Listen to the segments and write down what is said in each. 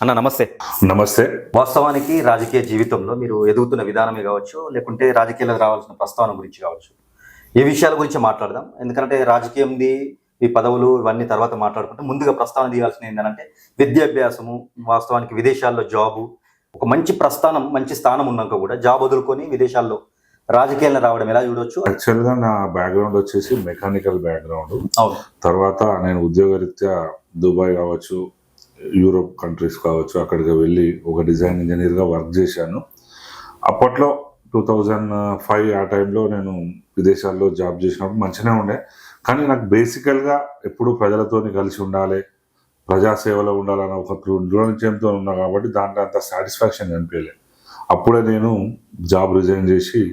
అన్న నమస్తే. నమస్తే. వాస్తవానికి రాజకీయ జీవితంలో మీరు ఎదుగుతున్న విధానమే కావచ్చు, లేకుంటే రాజకీయాలకు రావాల్సిన ప్రస్తావన గురించి కావచ్చు, ఏ విషయాల గురించి మాట్లాడదాం. ఎందుకంటే రాజకీయంది ఈ పదవులు ఇవన్నీ తర్వాత మాట్లాడుకుంటే ముందుగా ప్రస్తావన తీయాల్సిన ఏంటంటే విద్యాభ్యాసము, వాస్తవానికి విదేశాల్లో జాబు, ఒక మంచి ప్రస్థానం మంచి స్థానం ఉన్నాక కూడా జాబ్ వదులుకొని విదేశాల్లో రాజకీయాలను రావడం ఎలా చూడవచ్చు? యాక్చువల్గా నా బ్యాక్గ్రౌండ్ వచ్చేసి మెకానికల్ బ్యాక్గ్రౌండ్. అవును. తర్వాత నేను ఉద్యోగరీత్యా దుబాయ్ కావచ్చు, యూరోప్ కంట్రీస్ కావచ్చు, అక్కడికి వెళ్ళి ఒక డిజైన్ ఇంజనీర్గా వర్క్ చేశాను. అప్పట్లో 2005 ఆ టైంలో నేను విదేశాల్లో జాబ్ చేసినప్పుడు మంచిగానే ఉండే. కానీ నాకు బేసికల్గా ఎప్పుడు ప్రజలతోని కలిసి ఉండాలి, ప్రజాసేవలో ఉండాలన్న ఒక దృఢ నిశ్చయంతో ఉన్నా కాబట్టి దాంట్లో అంత సాటిస్ఫాక్షన్ అనిపించలేదు. అప్పుడే నేను జాబ్ రిజైన్ చేసి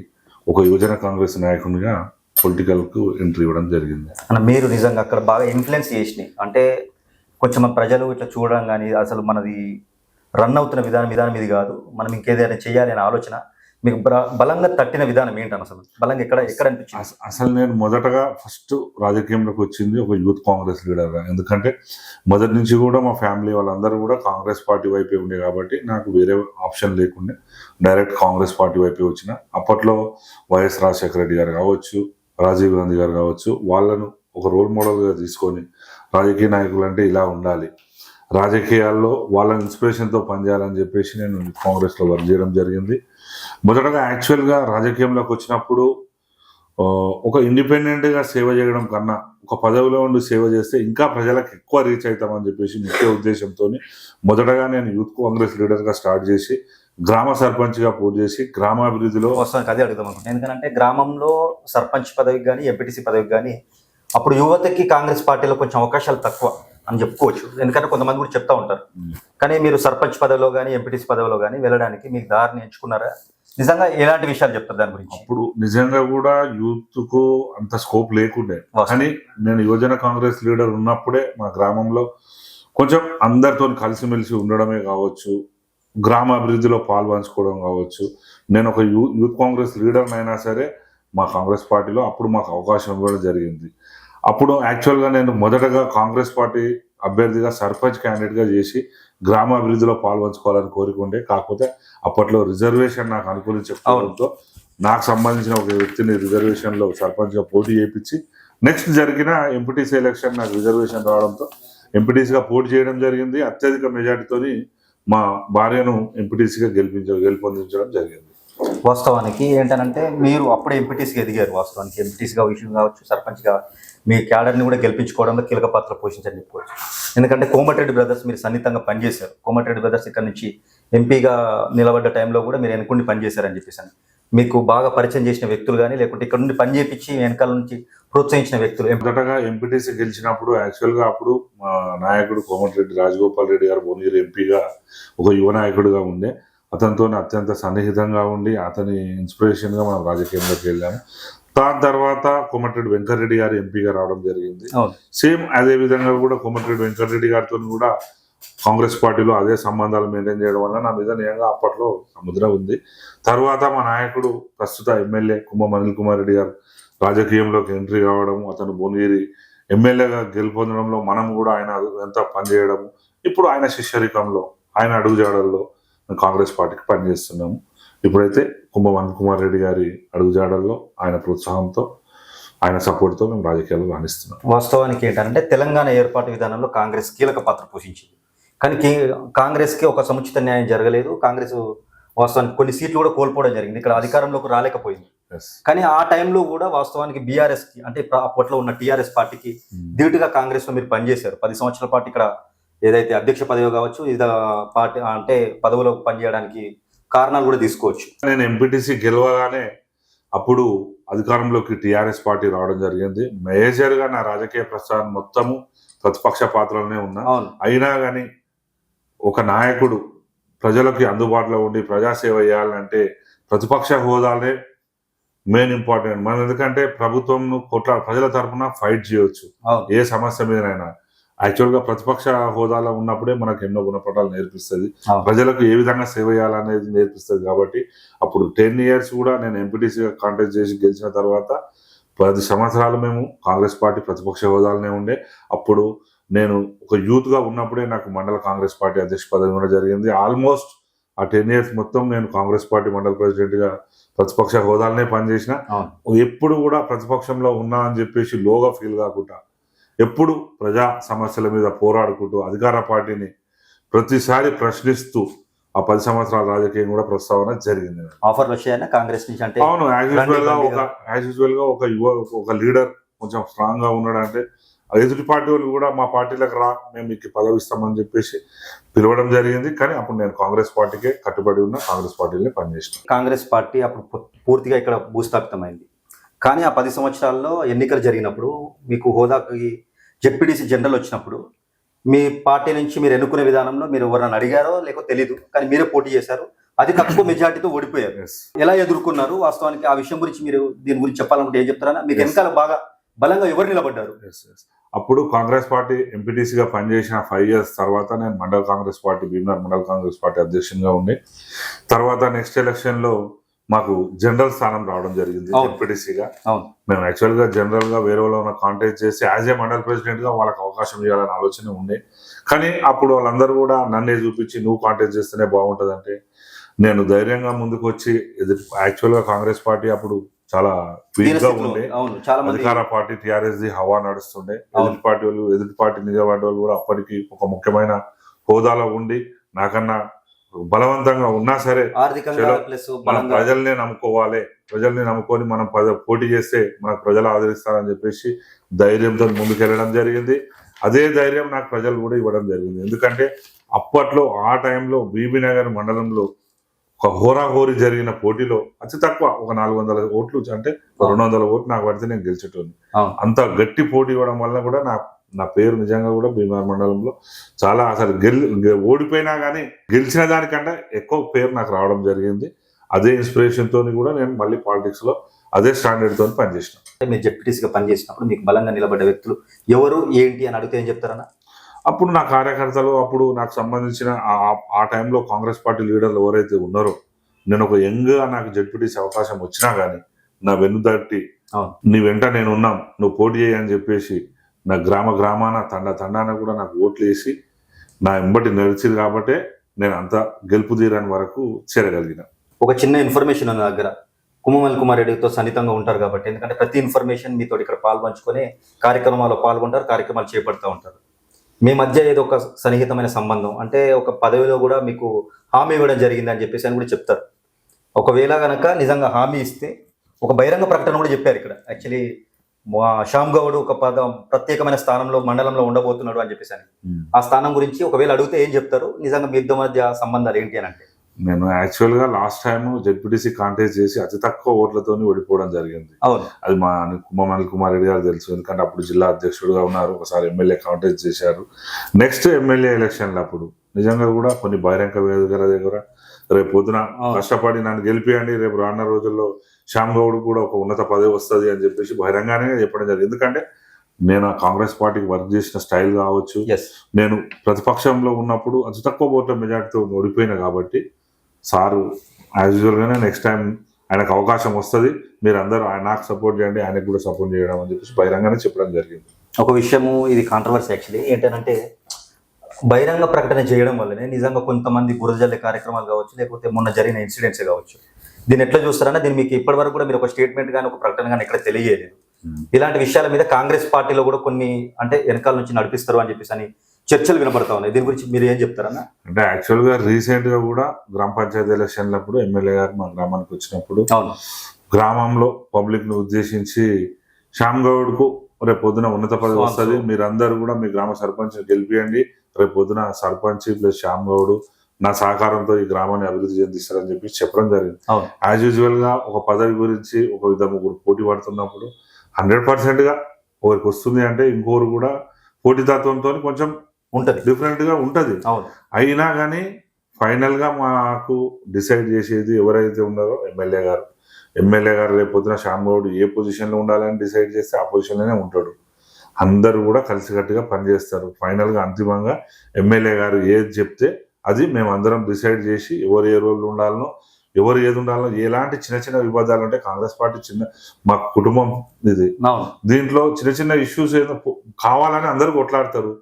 ఒక యువజన కాంగ్రెస్ నాయకునిగా పొలిటికల్కు ఎంట్రీ ఇవ్వడం జరిగింది. మీరు నిజంగా అక్కడ బాగా ఇన్ఫ్లుయెన్స్ చేసినాయి అంటే కొంచెం ప్రజలు ఇట్లా చూడడం కానీ అసలు మనది రన్ అవుతున్న విధానం ఇది కాదు, మనం ఇంకేదైనా చేయాలి అనే ఆలోచన మీకు బలంగా తట్టిన విధానం ఏంటని అసలు బలంగా ఎక్కడ అనిపించింది? అసలు నేను మొదటగా ఫస్ట్ రాజకీయంలోకి వచ్చింది ఒక యూత్ కాంగ్రెస్ లీడర్గా. ఎందుకంటే మొదటి నుంచి కూడా మా ఫ్యామిలీ వాళ్ళందరూ కూడా కాంగ్రెస్ పార్టీ వైపే ఉండే కాబట్టి నాకు వేరే ఆప్షన్ లేకుండే డైరెక్ట్ కాంగ్రెస్ పార్టీ వైపే వచ్చిన. అప్పట్లో వైఎస్ రాజశేఖర రెడ్డి గారు కావచ్చు, రాజీవ్ గాంధీ గారు కావచ్చు, వాళ్ళను ఒక రోల్ మోడల్గా తీసుకొని రాజకీయ నాయకులు అంటే ఇలా ఉండాలి, రాజకీయాల్లో వాళ్ళ ఇన్స్పిరేషన్తో పనిచేయాలని చెప్పేసి నేను కాంగ్రెస్లో వర్క్ చేయడం జరిగింది. మొదటగా యాక్చువల్గా రాజకీయంలోకి వచ్చినప్పుడు ఒక ఇండిపెండెంట్గా సేవ చేయడం కన్నా ఒక పదవిలో ఉండి సేవ చేస్తే ఇంకా ప్రజలకు ఎక్కువ రీచ్ అవుతామని చెప్పేసి ముఖ్య ఉద్దేశంతో మొదటగా నేను యూత్ కాంగ్రెస్ లీడర్గా స్టార్ట్ చేసి గ్రామ సర్పంచ్గా పోటీ చేసి గ్రామాభివృద్ధిలో వస్తానికి అదే అడుగుదాం అనుకుంటున్నాను. ఎందుకంటే గ్రామంలో సర్పంచ్ పదవికి కానీ ఎంపీటీసీ పదవికి కానీ అప్పుడు యువతకి కాంగ్రెస్ పార్టీలో కొంచెం అవకాశాలు తక్కువ అని చెప్పుకోవచ్చు. ఎందుకంటే కొంతమంది కూడా చెప్తా ఉంటారు. కానీ మీరు సర్పంచ్ పదవిలో కానీ ఎంపీటీసీ పదవిలో కానీ వెళ్ళడానికి మీకు దారిని ఎంచుకున్నారా? నిజంగా ఎలాంటి విషయాలు చెప్తారు దాని గురించి? అప్పుడు నిజంగా కూడా యూత్ కు అంత స్కోప్ లేకుండే, కానీ నేను యువజన కాంగ్రెస్ లీడర్ ఉన్నప్పుడే మా గ్రామంలో కొంచెం అందరితో కలిసిమెలిసి ఉండడమే కావచ్చు, గ్రామ అభివృద్ధిలో పాల్పంచుకోవడం కావచ్చు. నేను ఒక యూత్ కాంగ్రెస్ లీడర్ అయినా సరే మా కాంగ్రెస్ పార్టీలో అప్పుడు మాకు అవకాశం ఇవ్వడం జరిగింది. అప్పుడు యాక్చువల్గా నేను మొదటగా కాంగ్రెస్ పార్టీ అభ్యర్థిగా సర్పంచ్ క్యాండిడేట్గా చేసి గ్రామాభివృద్ధిలో పాల్పంచుకోవాలని కోరుకుంటే, కాకపోతే అప్పట్లో రిజర్వేషన్ నాకు అనుకూలించకపోవడంతో నాకు సంబంధించిన ఒక వ్యక్తిని రిజర్వేషన్లో సర్పంచ్గా పోటీ చేయించి నెక్స్ట్ జరిగిన ఎంపీటీసీ ఎలక్షన్ నాకు రిజర్వేషన్ రావడంతో ఎంపీటీసీగా పోటీ చేయడం జరిగింది. అత్యధిక మెజార్టీతోని మా భార్యను ఎంపీటీసీగా గెలుపొందించడం జరిగింది. వాస్తవానికి ఏంటంటే మీరు అప్పుడే ఎంపీటీసీగా ఎదిగారు. వాస్తవానికి ఎంపీటీసీగా విషయం కావచ్చు, సర్పంచ్గా మీ క్యాడర్ని కూడా గెలిపించుకోవడంలో కీలక పాత్ర పోషించని చెప్పుకోవచ్చు. ఎందుకంటే కోమటిరెడ్డి బ్రదర్స్ మీరు సన్నిహితంగా పనిచేశారు. కోమటిరెడ్డి బ్రదర్స్ ఇక్కడ నుంచి ఎంపీగా నిలబడ్డ టైంలో కూడా మీరు వెనుకుండి పనిచేశారని చెప్పేసి మీకు బాగా పరిచయం చేసిన వ్యక్తులు కానీ లేకుంటే ఇక్కడ నుండి పని చేయించి వెనకాల నుంచి ప్రోత్సహించిన వ్యక్తులు? మొదటగా ఎంపీటీసీ గెలిచినప్పుడు యాక్చువల్గా అప్పుడు మా నాయకుడు కోమటిరెడ్డి రాజగోపాల్ రెడ్డి గారు భువనగిరి ఎంపీగా ఒక యువ నాయకుడిగా ఉండే. అతనితో అత్యంత సన్నిహితంగా ఉండి అతని ఇన్స్పిరేషన్గా మనం రాజకీయంలోకి వెళ్ళాము. దాని తర్వాత కోమటిరెడ్డి వెంకటరెడ్డి గారు ఎంపీగా రావడం జరిగింది. సేమ్ అదే విధంగా కూడా కోమటిరెడ్డి వెంకటరెడ్డి గారితో కూడా కాంగ్రెస్ పార్టీలో అదే సంబంధాలు మెయింటైన్ చేయడం వల్ల నా మీద నిజంగా అప్పట్లో సముద్రం ఉంది. తర్వాత మా నాయకుడు ప్రస్తుత ఎమ్మెల్యే కుంభం అనిల్ కుమార్ రెడ్డి గారు రాజకీయంలోకి ఎంట్రీ కావడం, అతను భువనగిరి ఎమ్మెల్యేగా గెలుపొందడంలో మనం కూడా ఆయన ఎంత పనిచేయడము, ఇప్పుడు ఆయన శిష్యరికంలో ఆయన అడుగుజాడల్లో కాంగ్రెస్ పార్టీకి పనిచేస్తున్నాము. ఇప్పుడైతే కుంభం అనిల్ కుమార్ రెడ్డి గారి అడుగుజాడల్లో ఆయన ప్రోత్సాహంతో ఆయన సపోర్ట్తో మేము రాజకీయాలు రాణిస్తున్నాం. వాస్తవానికి ఏంటంటే తెలంగాణ ఏర్పాటు విధానంలో కాంగ్రెస్ కీలక పాత్ర పోషించింది. కానీ కాంగ్రెస్కి ఒక సముచిత న్యాయం జరగలేదు. కాంగ్రెస్ వాస్తవానికి కొన్ని సీట్లు కూడా కోల్పోవడం జరిగింది. ఇక్కడ అధికారంలోకి రాలేకపోయింది. కానీ ఆ టైంలో కూడా వాస్తవానికి బీఆర్ఎస్కి అంటే అప్పట్లో ఉన్న టీఆర్ఎస్ పార్టీకి ధీటుగా కాంగ్రెస్లో మీరు పనిచేశారు. 10 సంవత్సరాల పాటు ఇక్కడ ఏదైతే అధ్యక్ష పదవి కావచ్చు, ఇది పార్టీ అంటే పదవిలో పనిచేయడానికి కారణాలు కూడా తీసుకోవచ్చు. నేను ఎంపీటీసీ గెలవగానే అప్పుడు అధికారంలోకి టీఆర్ఎస్ పార్టీ రావడం జరిగింది. మేజర్గా నా రాజకీయ ప్రస్థానం మొత్తము ప్రతిపక్ష పాత్రలోనే ఉన్నా. అయినా కానీ ఒక నాయకుడు ప్రజలకి అందుబాటులో ఉండి ప్రజాసేవ చేయాలంటే ప్రతిపక్ష హోదాలే మెయిన్ ఇంపార్టెంట్. మనం ఎందుకంటే ప్రభుత్వం ప్రజల తరఫున ఫైట్ చేయవచ్చు ఏ సమస్య మీదనైనా. యాక్చువల్గా ప్రతిపక్ష హోదాలో ఉన్నప్పుడే మనకు ఎన్నో గుణపాఠాలు నేర్పిస్తుంది, ప్రజలకు ఏ విధంగా సేవ చేయాలనేది నేర్పిస్తుంది. కాబట్టి అప్పుడు 10 years కూడా నేను ఎంపీటీసీగా కాంటాక్ట్ చేసి గెలిచిన తర్వాత 10 సంవత్సరాలు మేము కాంగ్రెస్ పార్టీ ప్రతిపక్ష హోదాలోనే ఉండే. అప్పుడు నేను ఒక యూత్ గా ఉన్నప్పుడే నాకు మండల కాంగ్రెస్ పార్టీ అధ్యక్ష పదవి కూడా జరిగింది. ఆల్మోస్ట్ ఆ 10 years మొత్తం నేను కాంగ్రెస్ పార్టీ మండల ప్రెసిడెంట్ గా ప్రతిపక్ష హోదాలనే పనిచేసిన. ఎప్పుడు కూడా ప్రతిపక్షంలో ఉన్నా అని చెప్పేసి లోగా ఫీల్ కాకుండా ఎప్పుడు ప్రజా సమస్యల మీద పోరాడుకుంటూ అధికార పార్టీని ప్రతిసారి ప్రశ్నిస్తూ ఆ 10 సంవత్సరాల రాజకీయం కూడా ప్రస్తావన జరిగింది. ఆఫర్లు వచ్చాయన్నా కాంగ్రెస్ నుంచి? అంటే అవును, యాజ్ యూజువల్ గా ఒక లీడర్ కొంచెం స్ట్రాంగ్ గా ఉన్నాడంటే ఎదుటి పార్టీ వాళ్ళు కూడా మా పార్టీలకు రా, మేము మీకు పదవి ఇస్తామని చెప్పేసి పిలవడం జరిగింది. కానీ అప్పుడు నేను కాంగ్రెస్ పార్టీకే కట్టుబడి ఉన్న కాంగ్రెస్ పార్టీలో పనిచేసిన. కాంగ్రెస్ పార్టీ అప్పుడు పూర్తిగా ఇక్కడ భూస్థాపితమైంది. కానీ ఆ 10 సంవత్సరాల్లో ఎన్నికలు జరిగినప్పుడు మీకు హోదాకి జెడ్పీటీసీ జనరల్ వచ్చినప్పుడు మీ పార్టీ నుంచి మీరు ఎన్నుకునే విధానంలో మీరు ఎవరైనా అడిగారో లేకో తెలీదు, కానీ మీరే పోటీ చేశారు, అది తక్కువ మెజార్టీతో ఓడిపోయారు. ఎలా ఎదుర్కొన్నారు? వాస్తవానికి ఆ విషయం గురించి మీరు దీని గురించి చెప్పాలనుకుంటే ఏం చెప్తారా? మీకు వెనకాల బాగా బలంగా ఎవరు నిలబడ్డారు? అప్పుడు కాంగ్రెస్ పార్టీ ఎంపీటీసీగా పనిచేసిన 5 years తర్వాత నేను మండల కాంగ్రెస్ పార్టీ భీమవరం మండల కాంగ్రెస్ పార్టీ అధ్యక్షునిగా ఉండి, తర్వాత నెక్స్ట్ ఎలక్షన్ లో మాకు జనరల్ స్థానం రావడం జరిగింది ఎంపీటీసీగా. మేము యాక్చువల్ గా జనరల్ గా వేరే వాళ్ళ కాంటాక్ట్ చేసి యాజ్ ఏ మండల్ ప్రెసిడెంట్ గా వాళ్ళకి అవకాశం ఇవ్వాలని ఆలోచన ఉండే. కానీ అప్పుడు వాళ్ళందరూ కూడా నన్నే చూపించి నువ్వు కాంటాక్ట్ చేస్తేనే బాగుంటది అంటే నేను ధైర్యంగా ముందుకు వచ్చి యాక్చువల్ గా కాంగ్రెస్ పార్టీ అప్పుడు చాలా వీక్ గా ఉండే. అధికార పార్టీ టీఆర్ఎస్ ది హవా నడుస్తుండే. ఎదుటి పార్టీ నిజవాడ వాళ్ళు కూడా అప్పటికి ఒక ముఖ్యమైన హోదాలో ఉండి నాకన్నా బలవంతంగా ఉన్నా సరే మనం ప్రజల్ని నమ్ముకోవాలి, ప్రజల్ని నమ్ముకొని మనం పోటీ చేస్తే మనకు ప్రజలు ఆదరిస్తారని చెప్పేసి ధైర్యంతో ముందుకెళ్ళడం జరిగింది. అదే ధైర్యం నాకు ప్రజలు కూడా ఇవ్వడం జరిగింది. ఎందుకంటే అప్పట్లో ఆ టైంలో బీబీ నగర్ మండలంలో ఒక హోరాహోరీ జరిగిన పోటీలో అతి తక్కువ ఒక 400 ఓట్లు అంటే 200 ఓట్లు నాకు పడితే నేను గెలిచేటోని. అంత గట్టి పోటీ ఇవ్వడం వల్ల కూడా నా పేరు నిజంగా కూడా భీమవరం మండలంలో చాలా అసలు ఓడిపోయినా కానీ గెలిచిన దానికంటే ఎక్కువ పేరు నాకు రావడం జరిగింది. అదే ఇన్స్పిరేషన్ తోని కూడా నేను మళ్ళీ పాలిటిక్స్ లో అదే స్టాండర్డ్ తోని పనిచేసిన. మీరు జెడ్పీటీసీగా పనిచేసినప్పుడు మీకు బలంగా నిలబడ్డ వ్యక్తులు ఎవరు ఏంటి అని అడిగితే ఏం చెప్తారన్నా? అప్పుడు నా కార్యకర్తలు, అప్పుడు నాకు సంబంధించిన ఆ టైంలో కాంగ్రెస్ పార్టీ లీడర్లు ఎవరైతే ఉన్నారో, నేను ఒక యంగ్ గా నాకు జెడ్పీటీసీ అవకాశం వచ్చినా గానీ నా వెన్నుదట్టి నీ వెంట నేను ఉన్నాం, నువ్వు పోటీ చేయని చెప్పేసి నా గ్రామాన తండాన కూడా నాకు ఓట్లు వేసి నా ఎంబటి నడిచింది. కాబట్టి నేను అంత గెలుపు తీరాని వరకు చేరగలిగిన. ఒక చిన్న ఇన్ఫర్మేషన్ ఉన్న దగ్గర కుమ్మమల్లి కుమార్ రెడ్డితో సన్నిహితంగా ఉంటారు కాబట్టి, ఎందుకంటే ప్రతి ఇన్ఫర్మేషన్ మీతో ఇక్కడ పాల్పంచుకొని కార్యక్రమాల్లో పాల్గొంటారు, కార్యక్రమాలు చేపడుతూ ఉంటారు. మీ మధ్య ఏదో ఒక సన్నిహితమైన సంబంధం, అంటే ఒక పదవిలో కూడా మీకు హామీ ఇవ్వడం జరిగింది అని చెప్పేసి అని కూడా చెప్తారు. ఒకవేళ కనుక నిజంగా హామీ ఇస్తే ఒక బహిరంగ ప్రకటన కూడా చెప్పారు ఇక్కడ. యాక్చువల్లీ శ్యామ్ గౌడ్ ఒక ప్రత్యేకమైన స్థానంలో మండలంలో ఉండబోతున్నాడు అని చెప్పేసి అని. ఆ స్థానం గురించి ఒకవేళ అడిగితే ఏం చెప్తారు? నిజంగా మీ ఇద్దరి మధ్య సంబంధాలు ఏంటి అని అంటే, నేను యాక్చువల్ గా లాస్ట్ టైం జెడ్పీటీసీ కాంటెస్ట్ చేసి అతి తక్కువ ఓట్లతో ఓడిపోవడం జరిగింది. అది మా కుమ్మమల్లి కుమార్ రెడ్డి గారు తెలుసు, ఎందుకంటే అప్పుడు జిల్లా అధ్యక్షుడుగా ఉన్నారు. ఒకసారి ఎమ్మెల్యే కాంటెస్ట్ చేశారు. నెక్స్ట్ ఎమ్మెల్యే ఎలక్షన్లు అప్పుడు నిజంగా కూడా కొన్ని బహిరంగ వేదికల దగ్గర రేపు పొద్దున కష్టపడి నన్ను గెలిపియండి, రేపు రానున్న రోజుల్లో శ్యామ్ గౌడ్ కూడా ఒక ఉన్నత పదవి వస్తుంది అని చెప్పేసి బహిరంగానే చెప్పడం జరిగింది. ఎందుకంటే నేను ఆ కాంగ్రెస్ పార్టీకి వర్క్ చేసిన స్టైల్ కావచ్చు, నేను ప్రతిపక్షంలో ఉన్నప్పుడు అతి తక్కువ ఓట్ల మెజార్టీతో ఓడిపోయినా కాబట్టి సారు యాజ్ యూజువల్ గానే నెక్స్ట్ టైం ఆయనకు అవకాశం వస్తుంది, మీరు అందరూ నాకు సపోర్ట్ చేయండి, ఆయనకు కూడా సపోర్ట్ చేయడం అని చెప్పేసి బహిరంగానే చెప్పడం జరిగింది. ఒక విషయము, ఇది కాంట్రవర్సీ యాక్చువల్లీ ఏంటంటే, బహిరంగ ప్రకటన చేయడం వల్లనే నిజంగా కొంతమంది బురదజల్లే కార్యక్రమాలు కావచ్చు, లేకపోతే మొన్న జరిగిన ఇన్సిడెంట్స్ కావచ్చు, దీన్ని ఎట్లా చూస్తారన్నా, దీన్ని మీకు ఇప్పటి వరకు కూడా మీరు ఒక స్టేట్మెంట్ కానీ ఒక ప్రకటన కానీ ఎక్కడ తెలియలేదు. ఇలాంటి విషయాల మీద కాంగ్రెస్ పార్టీలో కూడా కొన్ని అంటే వెనకాల నుంచి నడిపిస్తారు అని చెప్పేసి అని చర్చలు వినపడతా ఉన్నాయి. దీని గురించి మీరు ఏం చెప్తారన్నా? అంటే యాక్చువల్ గా రీసెంట్ గా కూడా గ్రామ పంచాయతీ ఎలక్షన్లప్పుడు ఎమ్మెల్యే గారు మా గ్రామానికి వచ్చినప్పుడు గ్రామంలో పబ్లిక్ ను ఉద్దేశించి శ్యామ్ గౌడ్ కు రేపు పొద్దున ఉన్నత పదవి వస్తుంది, మీరందరూ కూడా మీ గ్రామ సర్పంచ్ గెలిపియండి, రేపు పొద్దున సర్పంచ్ ప్లస్ శ్యామ్ గౌడ్ నా సహకారంతో ఈ గ్రామాన్ని అభివృద్ధి చెందిస్తారని చెప్పి చెప్పడం జరిగింది. యాజ్ యూజువల్ గా ఒక పదవి గురించి ఒక విధంగా ముగ్గురు పోటీ పడుతున్నప్పుడు 100% గా ఒకరికి వస్తుంది అంటే ఇంకోరు కూడా పోటీతత్వంతో కొంచెం ఉంటది, డిఫరెంట్ గా ఉంటది. అయినా కానీ ఫైనల్ గా మాకు డిసైడ్ చేసేది ఎవరైతే ఉన్నారో ఎమ్మెల్యే గారు రేపు పొద్దున శ్యామ్ గౌడ్ ఏ పొజిషన్ లో ఉండాలని డిసైడ్ చేస్తే ఆ పొజిషన్ లోనే ఉంటాడు. అందరూ కూడా కలిసికట్టుగా పనిచేస్తారు. ఫైనల్ గా అంతిమంగా ఎమ్మెల్యే గారు ఏది చెప్తే అది మేము అందరం డిసైడ్ చేసి ఎవరు ఏ రోజులు ఉండాలనో, ఎవరు ఏది ఉండాలనో, ఎలాంటి చిన్న చిన్న వివాదాలు అంటే కాంగ్రెస్ పార్టీ మా కుటుంబం ఇది, దీంట్లో చిన్న చిన్న ఇష్యూస్ ఏదో కావాలని అందరూ కొట్లాడతారు.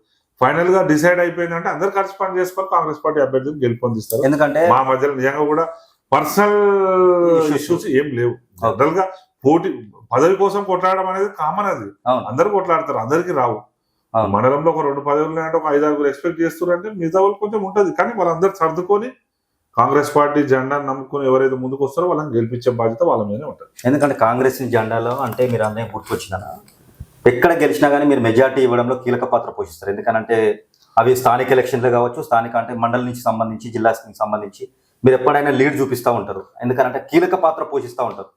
ఫైనల్ గా డిసైడ్ అయిపోయిందంటే అందరు కలిసి పని చేసుకొని కాంగ్రెస్ పార్టీ అభ్యర్థిని గెలుపొందిస్తారు. ఎందుకంటే మా మధ్యలో నిజంగా కూడా పర్సనల్ ఇష్యూస్ ఏం లేవు. జనరల్ గా పోటీ పదవి కోసం కొట్లాడడం అనేది కామన్, అది అందరు కొట్లాడతారు, అందరికి రావు. మండలంలో ఒక 2 పదవులు అంటే ఒక 5-6 ఎక్స్పెక్ట్ చేస్తున్నారంటే మిగతా వాళ్ళు కొంచెం ఉంటది, కానీ వాళ్ళందరూ సర్దుకొని కాంగ్రెస్ పార్టీ జెండాను నమ్ముకుని ఎవరైతే ముందుకు వస్తారో వాళ్ళని గెలిపించే బాధ్యత వాళ్ళ మీదే ఉంటుంది. ఎందుకంటే కాంగ్రెస్ జెండాలో అంటే మీరు అందరినీ గుర్తుకొచ్చిన ఎక్కడ గెలిచినా కానీ మీరు మెజార్టీ ఇవ్వడంలో కీలక పాత్ర పోషిస్తారు. ఎందుకంటే అవి స్థానిక ఎలక్షన్లు కావచ్చు, స్థానిక అంటే మండలం నుంచి సంబంధించి జిల్లాకి సంబంధించి మీరు ఎప్పుడైనా లీడ్ చూపిస్తూ ఉంటారు. ఎందుకంటే కీలక పాత్ర పోషిస్తూ ఉంటారు.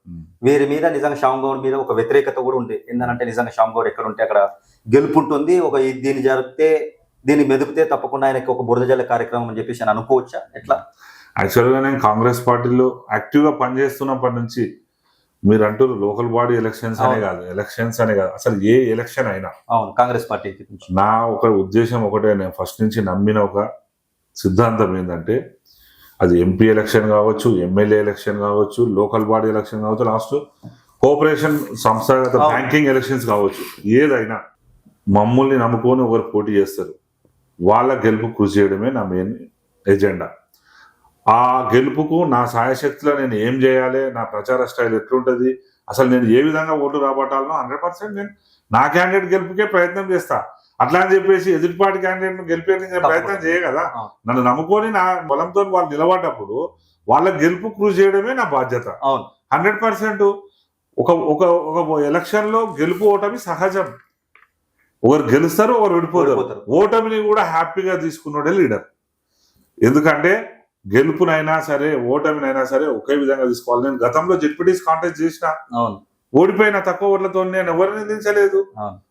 వీరి మీద నిజంగా శ్యామ్ గౌడ్ మీద ఒక వ్యతిరేకత కూడా ఉంది. ఏంటంటే నిజంగా శ్యామ్ గౌడ్ ఎక్కడ ఉంటే అక్కడ గెలుపు ఉంటుంది. దీన్ని జరిపితే దీన్ని మెదిపితే తప్పకుండా ఆయనకి ఒక బురద జల్ల కార్యక్రమం అని చెప్పేసి అని అనుకోవచ్చా ఎట్లా? యాక్చువల్గా నేను కాంగ్రెస్ పార్టీలో యాక్టివ్గా పనిచేస్తున్నప్పటి నుంచి మీరు అంటూ లోకల్ బాడీ ఎలక్షన్స్ అనే కాదు, అసలు ఏ ఎలక్షన్ అయినా అవును కాంగ్రెస్ పార్టీకి నా ఒక ఉద్దేశం ఒకటే, నేను ఫస్ట్ నుంచి నమ్మిన ఒక సిద్ధాంతం ఏంటంటే అది ఎంపీ ఎలక్షన్ కావచ్చు, ఎమ్మెల్యే ఎలక్షన్ కావచ్చు, లోకల్ బాడీ ఎలక్షన్ కావచ్చు, లాస్ట్ కోఆపరేషన్ సంస్థాగత బ్యాంకింగ్ ఎలక్షన్స్ కావచ్చు, ఏదైనా మమ్మల్ని నమ్ముకొని ఒకరు పోటీ చేస్తారు, వాళ్ళ గెలుపు కృషి చేయడమే నా మెయిన్ ఎజెండా. ఆ గెలుపుకు నా సాయశక్తిలో నేను ఏం చేయాలి, నా ప్రచార స్టైల్ ఎట్లుంటుంది, అసలు నేను ఏ విధంగా ఓటు రాబట్టాలనో 100% నేను నా క్యాండిడేట్ గెలుపుకే ప్రయత్నం చేస్తా. అట్లా అని చెప్పేసి ఎదుటిపాటి క్యాండిడేట్ ను గెలిపే ప్రయత్నం చేయగలదా? నన్ను నమ్ముకొని నా బలంతో వాళ్ళు నిలబడ్డప్పుడు వాళ్ళ గెలుపు కృషి చేయడమే నా బాధ్యత. 100% ఒక ఎలక్షన్ లో గెలుపు ఓటమి సహజం. ఒకరు గెలుస్తారు, ఒకరు ఓడిపోతారు. ఓటమిని కూడా హ్యాపీగా తీసుకున్నాడే లీడర్. ఎందుకంటే గెలుపునైనా సరే ఓటమినైనా సరే ఒకే విధంగా తీసుకోవాలి. నేను గతంలో జెడ్పీటీస్ కాంటెస్ట్ చేసిన, ఓడిపోయిన తక్కువ ఓట్లతో నేను ఎవరిని నిందించలేదు.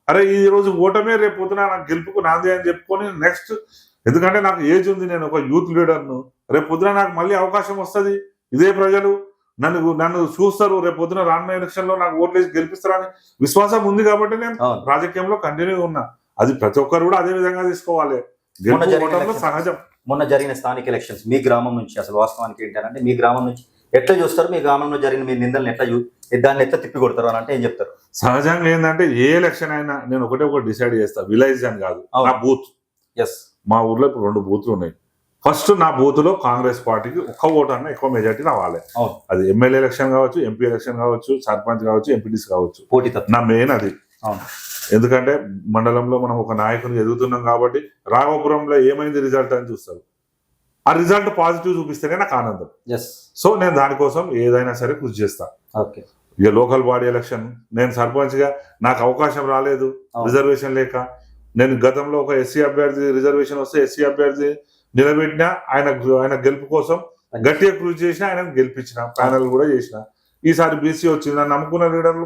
అరే ఈ రోజు ఓటమే రేపు పొద్దున నాకు గెలుపుకు నాంది అని చెప్పుకొని నెక్స్ట్, ఎందుకంటే నాకు ఏజ్ ఉంది, నేను ఒక యూత్ లీడర్ను, రేపు పొద్దున నాకు మళ్ళీ అవకాశం వస్తుంది, ఇదే ప్రజలు నన్ను చూస్తారు, రేపు పొద్దున రానున్న ఎలక్షన్ లో నాకు ఓట్లేసి గెలిపిస్తారని విశ్వాసం ఉంది కాబట్టి నేను రాజకీయంలో కంటిన్యూ ఉన్నా. అది ప్రతి ఒక్కరు కూడా అదే విధంగా తీసుకోవాలి. గెలుపు సహజం. మొన్న జరిగిన స్థానిక ఎలక్షన్స్ మీ గ్రామం నుంచి అసలు వాస్తవానికి ఏంటంటే మీ గ్రామం నుంచి ఎట్లా చూస్తారు? మీ గ్రామంలో జరిగిన మీ నిందలను దాన్ని ఎట్లా తిప్పి కొడతారు అని అంటే ఏం చెప్తారు? సహజంగా ఏంటంటే ఏ ఎలక్షన్ అయినా నేను ఒకటి డిసైడ్ చేస్తా, విలేజ్ అని కాదు, నా బూత్. మా ఊర్లో ఇప్పుడు 2 బూత్లు ఉన్నాయి. ఫస్ట్ నా బూత్ లో కాంగ్రెస్ పార్టీకి ఒక్క ఓటు అన్న ఎక్కువ మెజార్టీ రావాలి. అది ఎమ్మెల్యే ఎలక్షన్ కావచ్చు, ఎంపీ ఎలక్షన్ కావచ్చు, సర్పంచ్ కావచ్చు, ఎంపీటీస్ కావచ్చు, నా మెయిన్ అది. ఎందుకంటే మండలంలో మనం ఒక నాయకుని ఎదుగుతున్నాం కాబట్టి రాఘవపురంలో ఏమైంది రిజల్ట్ అని చూస్తారు. ఆ రిజల్ట్ పాజిటివ్ చూపిస్తేనే నాకు ఆనందం. సో నేను దానికోసం ఏదైనా సరే కృషి చేస్తా. ఇక లోకల్ బాడీ ఎలక్షన్, నేను సర్పంచ్ గా నాకు అవకాశం రాలేదు రిజర్వేషన్ లేక. నేను గతంలో ఒక ఎస్సీ అభ్యర్థి రిజర్వేషన్ వస్తే ఎస్సీ అభ్యర్థి నిలబెట్టిన, ఆయన గెలుపు కోసం గట్టిగా కృషి చేసిన, ఆయన గెలిపించిన, ప్యానల్ కూడా చేసిన. ఈసారి బీసీ వచ్చింది, నన్ను నమ్ముకున్న లీడర్లు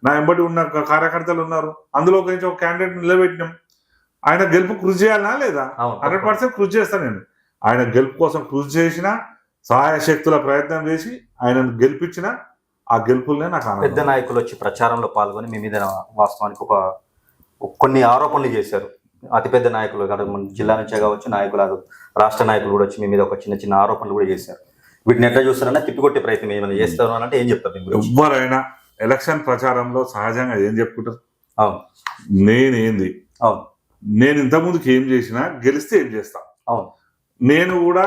నా వెంబడి ఉన్న కార్యకర్తలు ఉన్నారు, అందులో ఒక క్యాండిడేట్ నిలబెట్టినాం. ఆయన గెలుపు కృషి చేయాలనా లేదా? 100% కృషి చేస్తాను నేను. ఆయన గెలుపు కోసం కృషి చేసిన, సహాయ శక్తుల ప్రయత్నం చేసి ఆయనను గెలిపించిన, ఆ గెలుపులనే నాకు పెద్ద నాయకులు వచ్చి ప్రచారంలో పాల్గొని మీ మీద వాస్తవానికి కొన్ని ఆరోపణలు చేశారు. అతిపెద్ద నాయకులు జిల్లా నుంచే కావచ్చు, నాయకులు రాష్ట్ర నాయకులు కూడా వచ్చి మీ మీద ఒక చిన్న ఆరోపణలు కూడా చేశారు. వీటిని ఎట్లా చూస్తారన్నా తిప్పికొట్టే ప్రయత్నం ఏమైనా చేస్తారు అంటే ఏం చెప్తారు? ఎవరైనా ఎలక్షన్ ప్రచారంలో సహజంగా ఏం చెప్పుకుంటారు? నేనేంది, నేను ఇంతకుముందుకు ఏం చేసినా గెలిస్తే ఏం చేస్తా. నేను కూడా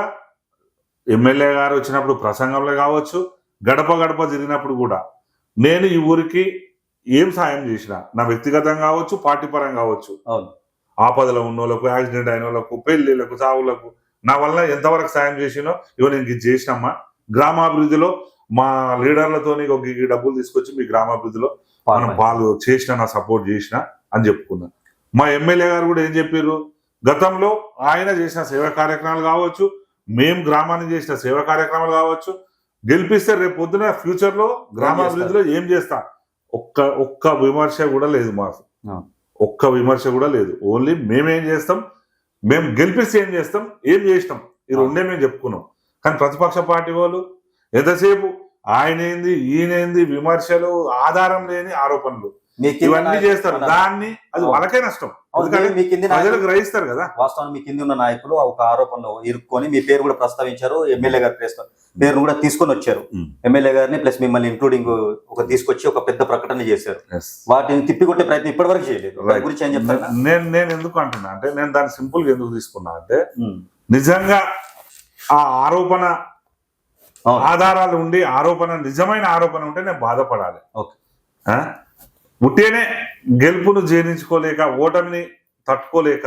ఎమ్మెల్యే గారు వచ్చినప్పుడు ప్రసంగంలో కావచ్చు, గడప గడప తిరిగినప్పుడు కూడా నేను ఈ ఊరికి ఏం సాయం చేసినా, నా వ్యక్తిగతంగా కావచ్చు, పార్టీ పరంగా కావచ్చు, ఆపదలో ఉన్న వాళ్ళకు, యాక్సిడెంట్ అయిన వాళ్ళకు, పెళ్లిళ్లకు, చావులకు నా వల్ల ఎంతవరకు సాయం చేసినో ఇవో నేను ఇది చేసినమ్మా. గ్రామాభివృద్ధిలో మా లీడర్లతో డబ్బులు తీసుకొచ్చి మీ గ్రామాభివృద్ధిలో మనం వాళ్ళు చేసిన, నా సపోర్ట్ చేసిన అని చెప్పుకున్నా. మా ఎమ్మెల్యే గారు కూడా ఏం చెప్పారు, గతంలో ఆయన చేసిన సేవా కార్యక్రమాలు కావచ్చు, మేము గ్రామానికి చేసిన సేవా కార్యక్రమాలు కావచ్చు, గెలిపిస్తే రేపు పొద్దున ఫ్యూచర్ లో గ్రామాభివృద్ధిలో ఏం చేస్తా, ఒక్క విమర్శ కూడా లేదు మాకు, ఒక్క విమర్శ కూడా లేదు. ఓన్లీ మేమేం చేస్తాం, మేము గెలిపిస్తే ఏం చేస్తాం, ఏం చేసినాం, ఈ రెండే మేము చెప్పుకున్నాం. కానీ ప్రతిపక్ష పార్టీ వాళ్ళు ఎంతసేపు ఆయనేంది ఈయనేంది విమర్శలు, ఆధారం లేని ఆరోపణలు ఇవన్నీ చేస్తారు. దాన్ని అది వాళ్ళకే నష్టం. ఎందుకంటే మీ కింది ప్రజలు నాయకులు గ్రహిస్తారు కదా. వాస్తవానికి మీ కింద ఉన్న నాయకులు ఒక ఆరోపణలో ఇరుక్కొని మీ పేరు కూడా ప్రస్తావించారు, ఎమ్మెల్యే గారి పేరును కూడా తీసుకొని వచ్చారు. ఎమ్మెల్యే గారిని ప్లస్ మిమ్మల్ని ఇంక్లూడింగ్ తీసుకొచ్చి ఒక పెద్ద ప్రకటన చేశారు. వాటిని తిప్పికొట్టే ప్రయత్నం ఇప్పటి వరకు చేయలేదు. దాని గురించి ఏం చెప్తారు? నేను ఎందుకు అంటున్నా అంటే, నేను దాన్ని సింపుల్ గా ఎందుకు తీసుకున్నా అంటే, నిజంగా ఆ ఆరోపణ ఆధారాలు ఉండి నిజమైన ఆరోపణ ఉంటే నేను బాధపడాలి. ఉట్టేనే గెలుపును జీర్ణించుకోలేక, ఓటమిని తట్టుకోలేక,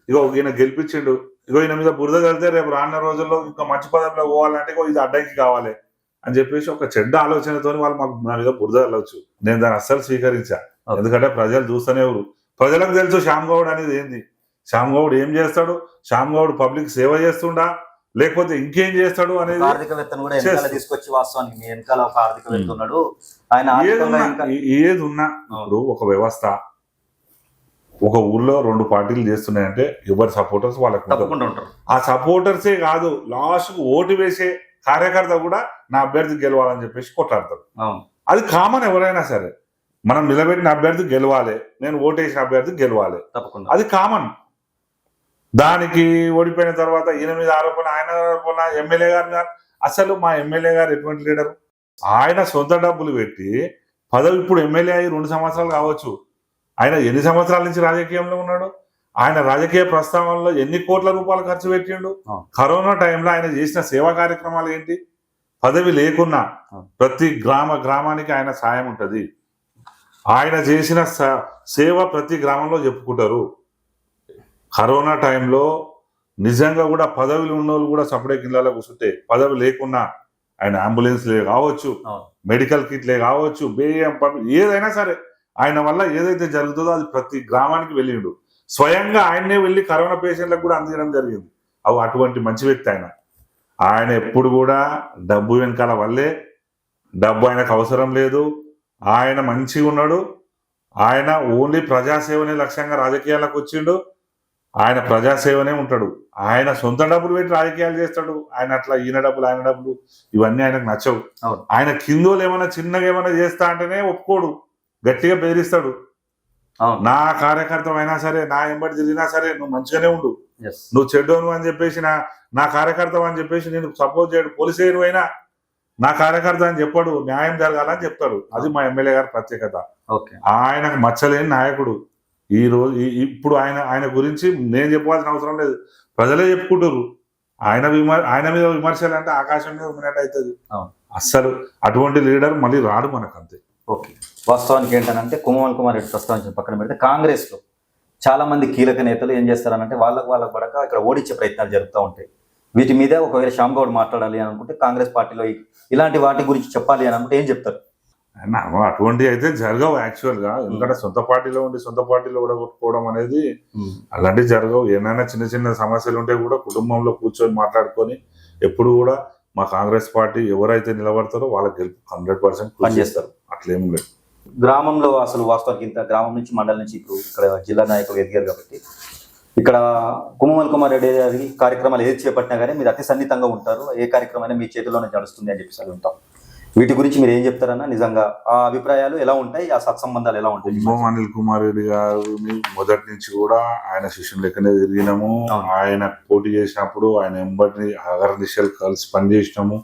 ఇగో ఈయన గెలిపించిండు, ఇగో ఈయన మీద బురద కలితే రేపు రానున్న రోజుల్లో ఇంకా మంచి పదంలో పోవాలంటే ఇగో ఇది అడ్డంకి కావాలి అని చెప్పేసి ఒక చెడ్డ ఆలోచనతో వాళ్ళు మాకు నా మీద బురద వెళ్ళవచ్చు. నేను దాన్ని అస్సలు స్వీకరించా. ఎందుకంటే ప్రజలు చూస్తూనే ఎవరు, ప్రజలకు తెలుసు శ్యామ్ గౌడ్ అనేది ఏంది, శ్యామ్ గౌడ్ ఏం చేస్తాడు, శ్యామ్ గౌడ్ పబ్లిక్ సేవ చేస్తుండా లేకపోతే ఇంకేం చేస్తాడు అనేది. ఆర్థికవేత్తను కూడా వెనకాల తీసుకొచ్చి, వాస్తవానికి మీ వెనకాల ఒక ఆర్థికవేత్త ఉన్నాడు, ఆయన ఏది ఉన్నా ఇప్పుడు ఒక వ్యవస్థ ఒక ఊర్లో 2 పార్టీలు చేస్తున్నాయంటే ఎవరి సపోర్టర్స్ వాళ్ళకి ఉంటారు. ఆ సపోర్టర్సే కాదు, లాస్ట్ కు ఓటు వేసే కార్యకర్త కూడా నా అభ్యర్థి గెలవాలని చెప్పేసి కొట్లాడతారు. అది కామన్. ఎవరైనా సరే మనం నిలబెట్టిన అభ్యర్థి గెలవాలి, నేను ఓటేసిన అభ్యర్థి గెలవాలి, తప్పకుండా అది కామన్. దానికి ఓడిపోయిన తర్వాత ఈయన మీద ఆరోపణ, ఆయన ఆరోపణ, ఎమ్మెల్యే గారు అసలు మా ఎమ్మెల్యే గారు ఎటువంటి లీడర్, ఆయన సొంత డబ్బులు పెట్టి పదవి, ఇప్పుడు ఎమ్మెల్యే అయ్యి 2 సంవత్సరాలు కావచ్చు, ఆయన ఎన్ని సంవత్సరాల నుంచి రాజకీయంలో ఉన్నాడు, ఆయన రాజకీయ ప్రస్తావనలో ఎన్ని కోట్ల రూపాయలు ఖర్చు పెట్టిండు, కరోనా టైంలో ఆయన చేసిన సేవా కార్యక్రమాలు ఏంటి, పదవి లేకున్నా ప్రతి గ్రామానికి ఆయన సాయం ఉంటది, ఆయన చేసిన సేవ ప్రతి గ్రామంలో చెప్పుకుంటారు. కరోనా టైంలో నిజంగా కూడా పదవులు ఉన్న వాళ్ళు కూడా సపరేట్ కింద కూర్చుంటే, పదవి లేకున్నా ఆయన అంబులెన్స్లే కావచ్చు, మెడికల్ కిట్లే కావచ్చు, బియ్యం ఏదైనా సరే ఆయన వల్ల ఏదైతే జరుగుతుందో అది ప్రతి గ్రామానికి వెళ్ళిండు. స్వయంగా ఆయన్నే వెళ్ళి కరోనా పేషెంట్లకు కూడా అందించడం జరిగింది. అటువంటి మంచి వ్యక్తి ఆయన. ఆయన ఎప్పుడు కూడా డబ్బు వెనకాల వల్లే, డబ్బు ఆయనకు అవసరం లేదు, ఆయన మంచిగా ఉన్నాడు, ఆయన ఓన్లీ ప్రజాసేవనే లక్ష్యంగా రాజకీయాలకు వచ్చిండు, ఆయన ప్రజాసేవనే ఉంటాడు. ఆయన సొంత డబ్బులు పెట్టి రాజకీయాలు చేస్తాడు. ఆయన అట్లా ఈయన డబ్బులు ఆయన డబ్బులు ఇవన్నీ ఆయనకు నచ్చవు. ఆయన కిందోలు ఏమైనా చిన్నగా ఏమైనా చేస్తా అంటేనే ఒప్పుకోడు, గట్టిగా బెదిరిస్తాడు. నా కార్యకర్త అయినా సరే, నా ఎంబడి తిరిగినా సరే, నువ్వు మంచిగానే ఉండు, నువ్వు చెడ్డోను అని చెప్పేసి నా కార్యకర్త అని చెప్పేసి నేను సపోర్ట్ చేయడు. పోలీసు అయినా నా కార్యకర్త అని చెప్పాడు, న్యాయం జరగాలని చెప్తాడు. అది మా ఎమ్మెల్యే గారి ప్రత్యేకత. ఆయనకు మచ్చలేని నాయకుడు. ఈ రోజు ఇప్పుడు ఆయన గురించి నేను చెప్పాల్సిన అవసరం లేదు, ప్రజలే చెప్పుకుంటారు. ఆయన మీద విమర్శలు అంటే ఆకాశం మీద ఉన్నట్టు అవుతుంది. అస్సలు అటువంటి లీడర్ మళ్ళీ రాడు మనకు, అంతే. ఓకే, వాస్తవానికి ఏంటంటే కుమ్మవల్ కుమార్ రెడ్డి ప్రస్తావించిన పక్కన పెడితే కాంగ్రెస్ లో చాలా మంది కీలక నేతలు ఏం చేస్తారనంటే వాళ్ళకు పడక ఇక్కడ ఓడించే ప్రయత్నాలు జరుగుతూ ఉంటాయి. వీటి మీద ఒకవేళ శ్యామ్ గౌడ్ మాట్లాడాలి అని అనుకుంటే, కాంగ్రెస్ పార్టీలో ఇలాంటి వాటి గురించి చెప్పాలి అని అనుకుంటే ఏం చెప్తారు? అటువంటి అయితే జరగవు యాక్చువల్ గా. ఎందుకంటే సొంత పార్టీలో ఉండి సొంత పార్టీలో కూడా కొట్టుకోవడం అనేది అలాంటివి జరగవు. ఏమైనా చిన్న చిన్న సమస్యలు ఉంటే కూడా కుటుంబంలో కూర్చొని మాట్లాడుకొని, ఎప్పుడు కూడా మా కాంగ్రెస్ పార్టీ ఎవరైతే నిలబడతారో వాళ్ళకి గెలుపు 100% పనిచేస్తారు. అట్లేం లేదు. గ్రామంలో అసలు వాస్తవానికి ఇంత గ్రామం నుంచి మండలం నుంచి ఇప్పుడు ఇక్కడ జిల్లా నాయకులు ఎదిగారు కాబట్టి, ఇక్కడ కుమ్మవల్ కుమార్ రెడ్డి గారి కార్యక్రమాలు ఏది చేపట్టినా కానీ మీరు అతి సన్నిహితంగా ఉంటారు, ఏ కార్యక్రమం మీ చేతిలోనే నడుస్తుంది అని చెప్పేసి ఉంటాం. వీటి గురించి మీరు ఏం చెప్తారన్నా? నిజంగా ఆ అభిప్రాయాలు ఎలా ఉంటాయి, ఆ సత్సంబంధాలు ఎలా ఉంటాయి? అనిల్ కుమార్ రెడ్డి గారిని మొదటి నుంచి కూడా ఆయన శిష్యుని లెక్కనే తిరిగినాము. ఆయన పోటీ చేసినప్పుడు ఆయన ఎంబడిని అగర్నిశలు కలిసి పనిచేసినాము.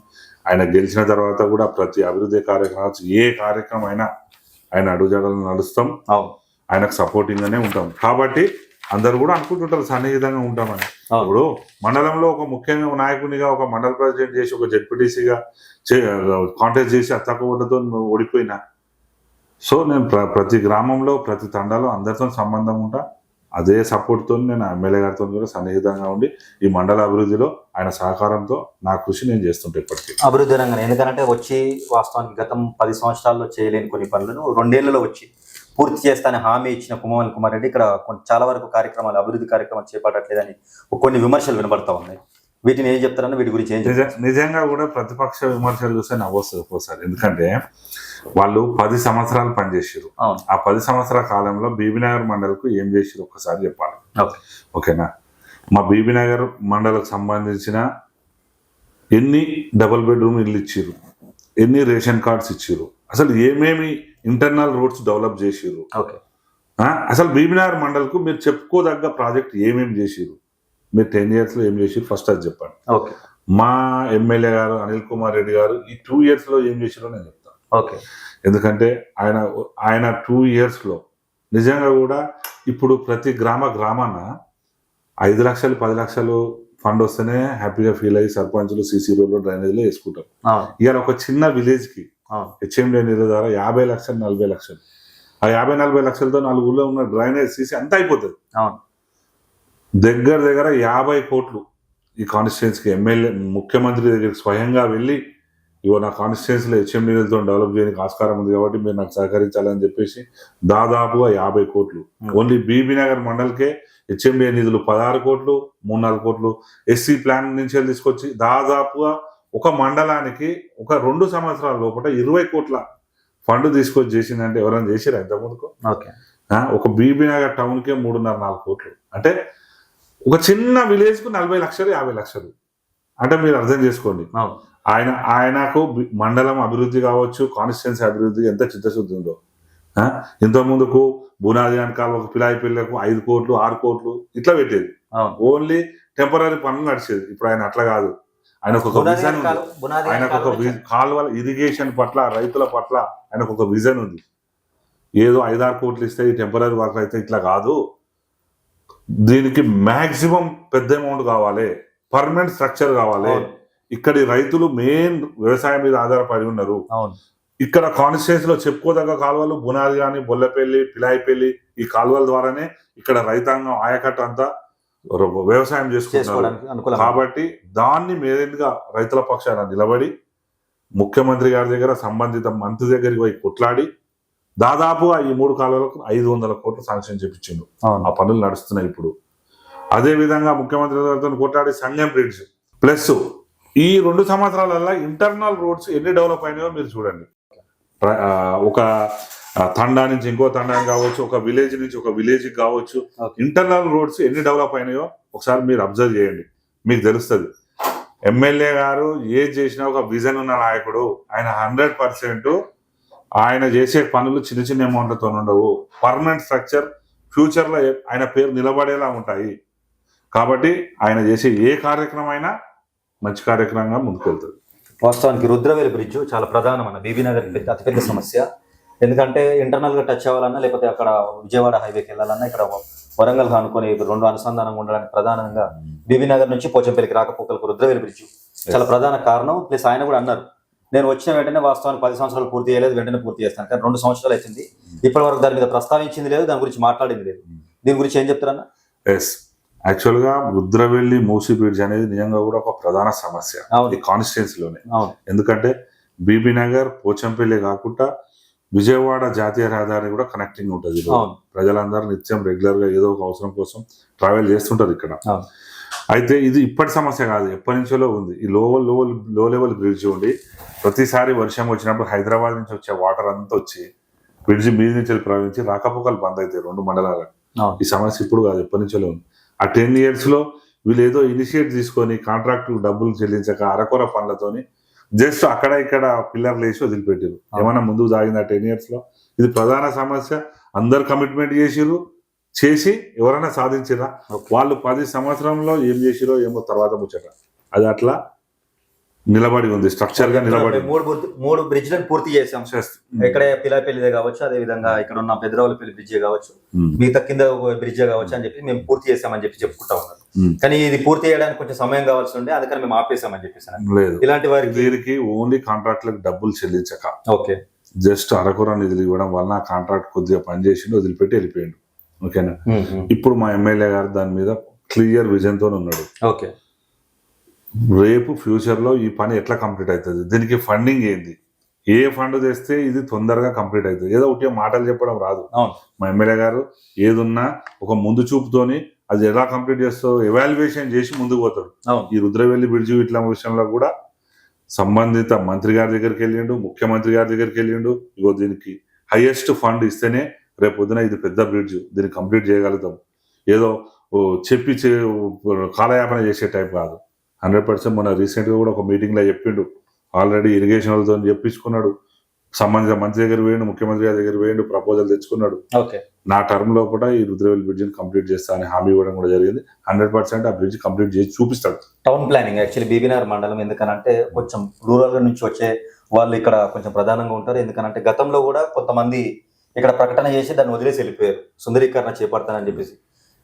ఆయన గెలిచిన తర్వాత కూడా ప్రతి అభివృద్ధి కార్యక్రమాలు, ఏ కార్యక్రమం అయినా ఆయన అడుగుజాడలు నడుస్తాం, ఆయనకు సపోర్టింగ్ గానే ఉంటాం. కాబట్టి అందరు కూడా అనుకుంటుంటారు సన్నిహితంగా ఉంటామని. ఇప్పుడు మండలంలో ఒక ముఖ్యంగా నాయకునిగా, ఒక మండల ప్రెసిడెంట్ చేసి, ఒక జెడ్పీటీసీగా కాంటెస్ట్ చేసి తక్కువతో ఓడిపోయినా, సో నేను ప్రతి గ్రామంలో ప్రతి తండాలో అందరితో సంబంధం ఉంటా. అదే సపోర్ట్ తో నేను ఎమ్మెల్యే గారితో కూడా సన్నిహితంగా ఉండి ఈ మండల అభివృద్ధిలో ఆయన సహకారంతో నా కృషి నేను చేస్తుంటే ఇప్పటికీ అభివృద్ధి రంగం. ఎందుకంటే వచ్చి వాస్తవానికి గతం 10 సంవత్సరాల్లో చేయలేని కొన్ని పనులను 2 ఏళ్లలో వచ్చి పూర్తి చేస్తానని హామీ ఇచ్చిన కుమ్మవల్ కుమార్ రెడ్డి ఇక్కడ చాలా వరకు కార్యక్రమాలు, అభివృద్ధి కార్యక్రమాలు చేపట్టట్లేదని కొన్ని విమర్శలు వినబడతా ఉన్నాయి. వీటిని ఏం చెప్తారన్నా? వీటి గురించి ఏం చెప్తారు? నిజంగా కూడా ప్రతిపక్ష విమర్శలు చూస్తే నవ్వొస్తుంది ఒక్కోసారి. ఎందుకంటే వాళ్ళు 10 సంవత్సరాలు పనిచేసారు. ఆ 10 సంవత్సరాల కాలంలో బీబీనగర్ మండలకు ఏం చేసారు ఒక్కసారి చెప్పాలి. ఓకేనా? మా బీబీనగర్ మండలకు సంబంధించిన ఎన్ని డబుల్ బెడ్రూమ్ ఇల్లు ఇచ్చిర్రు, ఎన్ని రేషన్ కార్డ్స్ ఇచ్చిర్రు, అసలు ఏమేమి ఇంటర్నల్ రోడ్స్ డెవలప్ చేసిర్రు, అసలు బీబీనగర్ మండల్కు మీరు చెప్పుకోదగ్గ ప్రాజెక్ట్ ఏమేమి చేసిరు, మీరు 10 years లో ఏం చేసిరు ఫస్ట్ అది చెప్పండి. ఓకే మా ఎమ్మెల్యే గారు అనిల్ కుమార్ రెడ్డి గారు ఈ 2 years లో ఏం చేసిరో నేను చెప్తాను. ఓకే ఎందుకంటే ఆయన 2 years లో నిజంగా కూడా ఇప్పుడు ప్రతి గ్రామాన 5 లక్షలు 10 లక్షలు ఫండ్ వస్తేనే హ్యాపీగా ఫీల్ అయ్యి సర్పంచులు సీసీ రోడ్లు డ్రైనేజ్లో వేసుకుంటారు. ఇవాళ ఒక చిన్న విలేజ్ కి హెచ్ఎండి నిధుల ద్వారా 50 లక్షలు 40 లక్షలు, ఆ 50-40 లక్షలతో 4 ఊళ్ళో ఉన్న డ్రైనేజ్ సీసీ అంతా అయిపోతుంది. దగ్గర 50 కోట్లు ఈ కాన్స్టిట్యున్సీకి ఎమ్మెల్యే ముఖ్యమంత్రి దగ్గరికి స్వయంగా వెళ్ళి ఇవో నా కాన్స్టిట్యున్సీలో హెచ్ఎం నిధులతో డెవలప్ చేయడానికి ఆస్కారం ఉంది కాబట్టి మీరు నాకు సహకరించాలని చెప్పేసి దాదాపుగా 50 కోట్లు ఓన్లీ బీబీనగర్ మండల్కే హెచ్ఎండిఏ నిధులు 16 కోట్లు 3-4 కోట్లు ఎస్సీ ప్లాన్ నుంచి తీసుకొచ్చి దాదాపుగా ఒక మండలానికి ఒక 2 సంవత్సరాల లోపల 20 కోట్ల ఫండ్ తీసుకొచ్చి చేసిందంటే ఎవరైనా చేసిరా ఇంతకుముందుకు? ఒక బీబీనగర్ టౌన్కే 3.5-4 కోట్లు అంటే ఒక చిన్న విలేజ్ కు 40 లక్షలు 50 లక్షలు అంటే మీరు అర్థం చేసుకోండి. ఆయనకు మండలం అభివృద్ధి కావచ్చు, కాన్స్టిట్యున్సీ అభివృద్ధి ఎంత చిత్తశుద్ధి ఉందో. ఇంత ముందుకు బునాది వెనకాల ఒక పిలాయి పిల్లకు 5 కోట్లు 6 కోట్లు ఇట్లా పెట్టేది, ఓన్లీ టెంపరీ పనులు నడిచేది. ఇప్పుడు ఆయన అట్లా కాదు, ఆయనకు ఒక విజన్ ఉంది, ఆయనకు ఒక కాలువల ఇరిగేషన్ పట్ల రైతుల పట్ల ఆయనకు ఒక విజన్ ఉంది. ఏదో 5-6 కోట్లు ఇస్తే ఈ టెంపరీ వర్క్ అయితే ఇట్లా కాదు, దీనికి మాక్సిమం పెద్ద అమౌంట్ కావాలి, పర్మనెంట్ స్ట్రక్చర్ కావాలి. ఇక్కడి రైతులు మెయిన్ వ్యవసాయం మీద ఆధారపడి ఉన్నారు. ఇక్కడ కాన్స్టిట్యున్సీలో చెప్పుకోదగ్గ కాలువలు బునాది కానీ బొల్లపల్లి పిలాయిపల్లి ఈ కాలువల ద్వారానే ఇక్కడ రైతాంగం ఆయకట్టు అంతా వ్యవసాయం చేసుకుంటున్నారు. కాబట్టి దాన్ని మెయిన్గా రైతుల పక్షాన నిలబడి ముఖ్యమంత్రి గారి దగ్గర సంబంధిత మంత్రి దగ్గరికి పోయి కొట్లాడి దాదాపుగా ఈ 3 కాలువలకు 500 కోట్లు శాంక్షన్ చేపించిండు. ఆ పనులు నడుస్తున్నాయి ఇప్పుడు. అదే విధంగా ముఖ్యమంత్రి గారితో కొట్లాడి సంగం బ్రిడ్జ్ ప్లస్ ఈ 2 సంవత్సరాలలో ఇంటర్నల్ రోడ్స్ ఎన్ని డెవలప్ అయినాయో మీరు చూడండి. ఒక తండా నుంచి ఇంకో తండానికి కావచ్చు, ఒక విలేజ్ నుంచి ఒక విలేజ్ కావచ్చు, ఇంటర్నల్ రోడ్స్ ఎన్ని డెవలప్ అయినాయో ఒకసారి మీరు అబ్జర్వ్ చేయండి, మీకు తెలుస్తుంది. ఎమ్మెల్యే గారు ఏది చేసినా ఒక విజన్ ఉన్న నాయకుడు. ఆయన 100% ఆయన చేసే పనులు చిన్న చిన్న అమౌంట్లతో ఉండవు, పర్మనెంట్ స్ట్రక్చర్ ఫ్యూచర్ లో ఆయన పేరు నిలబడేలా ఉంటాయి. కాబట్టి ఆయన చేసే ఏ కార్యక్రమం అయినా మంచి కార్యక్రమంగా ముందుకు వెళ్తుంది. వాస్తవానికి రుద్రవేలి బ్రిడ్జ్ చాలా ప్రధానమైన బీబీనగర్ అతిపెద్ద సమస్య. ఎందుకంటే ఇంటర్నల్ గా టచ్ అవ్వాలన్నా లేకపోతే అక్కడ విజయవాడ హైవేకి వెళ్ళాలన్నా ఇక్కడ వరంగల్ అనుకుని 2 అనుసంధానంగా ఉండడానికి ప్రధానంగా బీబీనగర్ నుంచి పోచంపల్లికి రాకపోకలకు రుద్రవేలి బ్రిడ్జ్ చాలా ప్రధాన కారణం. ప్లస్ ఆయన కూడా అన్నారు, నేను వచ్చిన వెంటనే వాస్తవానికి 10 సంవత్సరాలు పూర్తి చేయలేదు, వెంటనే పూర్తి చేస్తాను. కానీ 2 సంవత్సరాలు అవుతుంది, ఇప్పటి వరకు దాని మీద ప్రస్తావించింది లేదు, దాని గురించి మాట్లాడింది లేదు. దీని గురించి ఏం చెప్తారన్నా? యాక్చువల్గా రుద్రవెల్లి మూసీ బ్రిడ్జ్ అనేది నిజంగా కూడా ఒక ప్రధాన సమస్య ఈ కాన్స్టిట్యున్సీలోనే. ఎందుకంటే బీబీనగర్ పోచంపల్లి కాకుండా విజయవాడ జాతీయ రహదారి కూడా కనెక్టింగ్ ఉంటుంది. ప్రజలందరూ నిత్యం రెగ్యులర్ గా ఏదో ఒక అవసరం కోసం ట్రావెల్ చేస్తుంటారు ఇక్కడ. అయితే ఇది ఇప్పటి సమస్య కాదు, ఎప్పటి నుంచో ఉంది. ఈ లో లెవెల్ బ్రిడ్జ్ ఉండి ప్రతిసారి వర్షం వచ్చినప్పుడు హైదరాబాద్ నుంచి వచ్చే వాటర్ అంతా వచ్చి బ్రిడ్జ్ మీద నుంచి ప్రవహించి రాకపోకలు బంద్ అవుతాయి 2 మండలాలకు. ఈ సమస్య ఇప్పుడు కాదు, ఎప్పటి నుంచో ఉంది. ఆ 10 years లో వీళ్ళు ఏదో ఇనిషియేట్ తీసుకొని కాంట్రాక్ట్ డబ్బులు చెల్లించక అరకొర పనులతోని జస్ట్ అక్కడ ఇక్కడ పిల్లర్లు వేసి వదిలిపెట్టారు. ఏమైనా ముందుకు సాగింది ఆ 10 years లో? ఇది ప్రధాన సమస్య. అందరు కమిట్మెంట్ చేసి ఎవరైనా సాధించిరా? వాళ్ళు 10 సంవత్సరంలో ఏం చేసిరో ఏమో తర్వాత ముచ్చట. అది అట్లా నిలబడి ఉంది, స్ట్రక్చర్ గా నిలబడి. 3 బ్రిడ్జ్లను పూర్తి చేసాం. ఇక్కడ పిలాపల్లిదే కావచ్చు, అదే విధంగా ఇక్కడ ఉన్న పెద్దరావులపల్లి బ్రిడ్జే కావచ్చు, మిగతా కింద బ్రిడ్జే కావచ్చు అని చెప్పి మేము పూర్తి చేసామని చెప్పి చెప్పుకుంటా ఉన్నారు. కానీ ఇది పూర్తి చేయడానికి కొంచెం సమయం కావాల్సి ఉండే, అందుకని మేము ఆపేసామని చెప్పేసాను. లేదు, ఇలాంటి వారికి ఓన్లీ కాంట్రాక్ట్లకు డబ్బులు చెల్లించక ఓకే జస్ట్ అరకొర నిధులు ఇవ్వడం వలన కాంట్రాక్ట్ కొద్దిగా పనిచేసి వదిలిపెట్టి వెళ్ళిపోయిండు. ఓకేనా? ఇప్పుడు మా ఎమ్మెల్యే గారు దాని మీద క్లియర్ విజన్ తో ఉన్నాడు. ఓకే, రేపు ఫ్యూచర్ లో ఈ పని ఎట్లా కంప్లీట్ అవుతుంది, దీనికి ఫండింగ్ ఏంది, ఏ ఫండ్ తెస్తే ఇది తొందరగా కంప్లీట్ అవుతుంది. ఏదో ఒకటి మాటలు చెప్పడం రాదు. మా ఎమ్మెల్యే గారు ఏదున్నా ఒక ముందు చూపుతోని అది ఎలా కంప్లీట్ చేస్తో ఎవాల్యుయేషన్ చేసి ముందుకు పోతాడు. ఈ రుద్రవెల్లి బ్రిడ్జి ఇట్లా విషయంలో కూడా సంబంధిత మంత్రి గారి దగ్గరికి వెళ్ళిండు, ముఖ్యమంత్రి గారి దగ్గరికి వెళ్ళిండు. ఇగో దీనికి హైయెస్ట్ ఫండ్ ఇస్తేనే రేపు పొద్దున ఇది పెద్ద బ్రిడ్జ్, దీన్ని కంప్లీట్ చేయగలుగుతాం. ఏదో చెప్పి కాలయాపన చేసే టైప్ కాదు. 100% మన రీసెంట్ గా కూడా ఒక మీటింగ్ లో చెప్పిండు, ఆల్రెడీ ఇరిగేషన్ వాళ్ళతో చెప్పించుకున్నాడు. సంబంధిత మంత్రి దగ్గర పోయిండు, ముఖ్యమంత్రి గారి దగ్గర పోయిండు, ప్రపోజల్ తెచ్చుకున్నాడు. ఓకే. నా టర్మ్ లో కూడా ఈ రుద్రవెల్లి బ్రిడ్జ్ కంప్లీట్ చేస్తా అని హామీ ఇవ్వడం కూడా జరిగింది. 100% ఆ బ్రిడ్జ్ కంప్లీట్ చేసి చూపిస్తాడు. టౌన్ ప్లానింగ్ యాక్చువల్లీ బీబీనగర్ మండలం ఎందుకనంటే కొంచెం రూరల్ నుంచి వచ్చే వాళ్ళు ఇక్కడ కొంచెం ప్రధానంగా ఉంటారు. ఎందుకనంటే గతంలో కూడా కొంతమంది ఇక్కడ ప్రకటన చేసి దాన్ని వదిలేసి వెళ్ళిపోయారు, సుందరీకరణ చేపడతానని చెప్పేసి,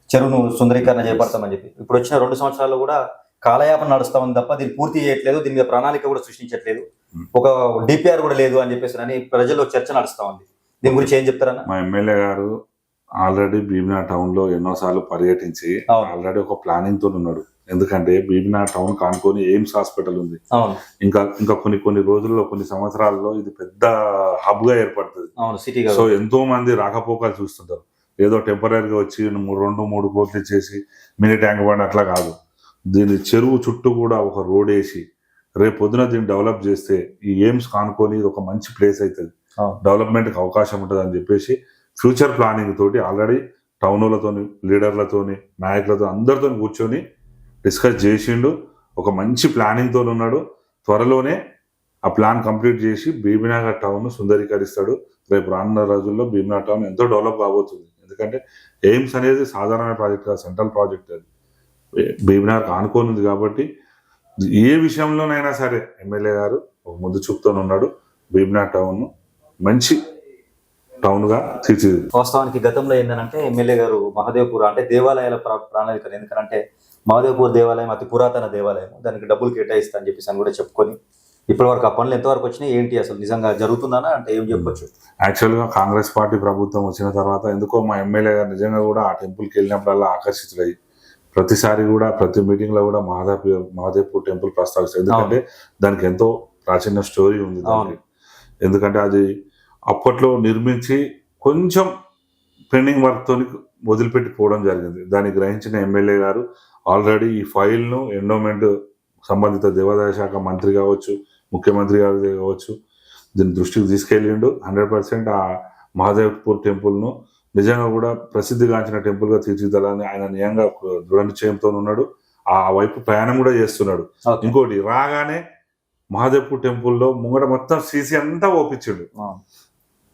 చెరువును సుందరీకరణ చేపడతామని చెప్పి. ఇప్పుడు వచ్చిన 2 సంవత్సరాల్లో కూడా కాలయాపన నడుస్తామని తప్ప దీన్ని పూర్తి చేయట్లేదు, దీని మీద ప్రణాళిక కూడా సృష్టించట్లేదు, ఒక డిపిఆర్ కూడా లేదు అని చెప్పేసి అని ప్రజల్లో చర్చ నడుస్తా ఉంది. దీని గురించి ఏం చెప్తారన్న? మా ఎమ్మెల్యే గారు ఆల్రెడీ భీమినా టౌన్ లో ఎన్నోసార్లు పర్యటించి ఆల్రెడీ ఒక ప్లానింగ్ తో ఉన్నాడు. ఎందుకంటే భీమినా టౌన్ కానుకొని ఎయిమ్స్ హాస్పిటల్ ఉంది. ఇంకా కొన్ని రోజుల్లో, కొన్ని సంవత్సరాల్లో ఇది పెద్ద హబ్ గా ఏర్పడుతుంది. సో ఎంతో మంది రాకపోకలు చూస్తుంటారు. ఏదో టెంపరీగా వచ్చి 2-3 కోట్లు ఇచ్చేసి మినీ ట్యాంక్ బండ్ అట్లా కాదు. దీని చెరువు చుట్టూ కూడా ఒక రోడ్ వేసి రేపు పొద్దున దీన్ని డెవలప్ చేస్తే ఈ ఎయిమ్స్ కానుకొని ఇది ఒక మంచి ప్లేస్ అవుతుంది, డెవలప్మెంట్కి అవకాశం ఉంటుంది అని చెప్పేసి ఫ్యూచర్ ప్లానింగ్ తోటి ఆల్రెడీ టౌన్లతోని, లీడర్లతోని, నాయకులతో అందరితో కూర్చొని డిస్కస్ చేసిండు. ఒక మంచి ప్లానింగ్ తో ఉన్నాడు. త్వరలోనే ఆ ప్లాన్ కంప్లీట్ చేసి భీమినగర్ టౌన్ సుందరీకరిస్తాడు. రేపు రానున్న రోజుల్లో భీమినగర్ టౌన్ ఎంతో డెవలప్ కాబోతుంది. ఎందుకంటే ఎయిమ్స్ అనేది సాధారణ ప్రాజెక్ట్ కాదు, సెంట్రల్ ప్రాజెక్ట్. అది భీమినగర్ ఆనుకోని ఉంది కాబట్టి ఏ విషయంలోనైనా సరే ఎమ్మెల్యే గారు ఒక ముందు చూపుతూ ఉన్నాడు. భీమినగర్ టౌన్ మంచి టౌన్ గా తీర్చిది. వాస్తవానికి గతంలో ఏంటంటే ఎమ్మెల్యే గారు మహదేవ్పూర్ అంటే దేవాలయాల ప్రణాళికలు, ఎందుకంటే మహదేవ్పూర్ దేవాలయం అతి పురాతన దేవాలయం, దానికి డబ్బులు కేటాయిస్తా అని చెప్పేసి అని కూడా చెప్పుకొని ఇప్పటి వరకు ఆ పనులు ఎంతవరకు వచ్చినాయి, ఏంటి అసలు నిజంగా జరుగుతుందా అంటే ఏం చెప్పొచ్చు? యాక్చువల్గా కాంగ్రెస్ పార్టీ ప్రభుత్వం వచ్చిన తర్వాత ఎందుకో మా ఎమ్మెల్యే గారు నిజంగా కూడా ఆ టెంపుల్కి వెళ్ళినప్పుడల్లా ఆకర్షితులయ్యి ప్రతిసారి కూడా ప్రతి మీటింగ్ లో కూడా మహదేవ్పూర్ టెంపుల్ ప్రస్తావిస్తారు. ఎందుకంటే దానికి ఎంతో ప్రాచీన స్టోరీ ఉంది దానికి. ఎందుకంటే అది అప్పట్లో నిర్మించి కొంచెం పెండింగ్ వర్క్ తోని వదిలిపెట్టిపోవడం జరిగింది. దాన్ని గ్రహించిన ఎమ్మెల్యే గారు ఆల్రెడీ ఈ ఫైల్ ను ఎండోమెంట్ సంబంధిత దేవాదాయ శాఖ మంత్రి కావచ్చు, ముఖ్యమంత్రి గారు కావచ్చు, దీని దృష్టికి తీసుకెళ్ళిండు. 100% ఆ మహదేవ్పూర్ టెంపుల్ ను నిజంగా కూడా ప్రసిద్ధిగాంచిన టెంపుల్ గా తీర్చిదిద్దాలని ఆయన నిజంగా దృఢ నిశ్చయంతో ఉన్నాడు. ఆ వైపు ప్రయాణం కూడా చేస్తున్నాడు. ఇంకోటి రాగానే మహదేవ్పూర్ టెంపుల్లో ముంగట మొత్తం సీసీ అంతా ఓపించాడు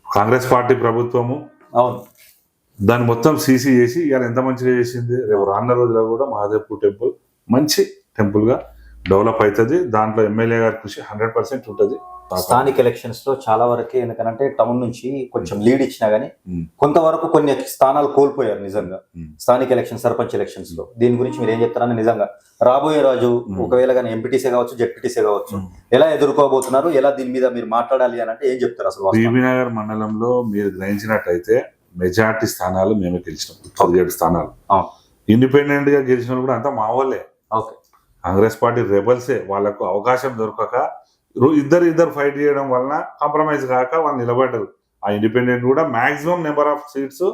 కాంగ్రెస్ పార్టీ ప్రభుత్వము. దాన్ని మొత్తం సీసీ చేసి ఇవాళ ఎంత మంచిగా చేసింది. రేపు రానున్న రోజుల్లో కూడా మహదేవ్పూర్ టెంపుల్ మంచి టెంపుల్ గా డెవలప్ అవుతుంది. దాంట్లో ఎమ్మెల్యే గారి కృషి 100% ఉంటుంది. స్థానిక ఎలక్షన్స్ లో చాలా వరకు ఎందుకంటే టౌన్ నుంచి కొంచెం లీడ్ ఇచ్చినా గానీ కొంతవరకు కొన్ని స్థానాలు కోల్పోయారు నిజంగా స్థానిక ఎలక్షన్, సర్పంచ్ ఎలక్షన్స్ లో. దీని గురించి మీరు ఏం చెప్తారని, నిజంగా రాబోయే రోజు ఒకవేళ కానీ ఎంపీటీసీ కావచ్చు, జెడ్పీటీసీ కావచ్చు, ఎలా ఎదుర్కోబోతున్నారు, ఎలా దీని మీద మీరు మాట్లాడాలి అని అంటే ఏం చెప్తారు అసలు? బీబీనగర్ మండలంలో మీరు గ్రహించినట్టయితే మెజార్టీ స్థానాలు మేమే గెలిచినాం, 17 స్థానాలు. ఇండిపెండెంట్ గా గెలిచిన కూడా అంతా మా వాళ్ళే. కాంగ్రెస్ పార్టీ రెబల్సే. వాళ్ళకు అవకాశం దొరకక ఇద్దరు ఫైట్ చేయడం వలన కాంప్రమైజ్ కాక వాళ్ళు నిలబడ్డారు. ఆ ఇండిపెండెంట్ కూడా మాక్సిమం నెంబర్ ఆఫ్ సీట్స్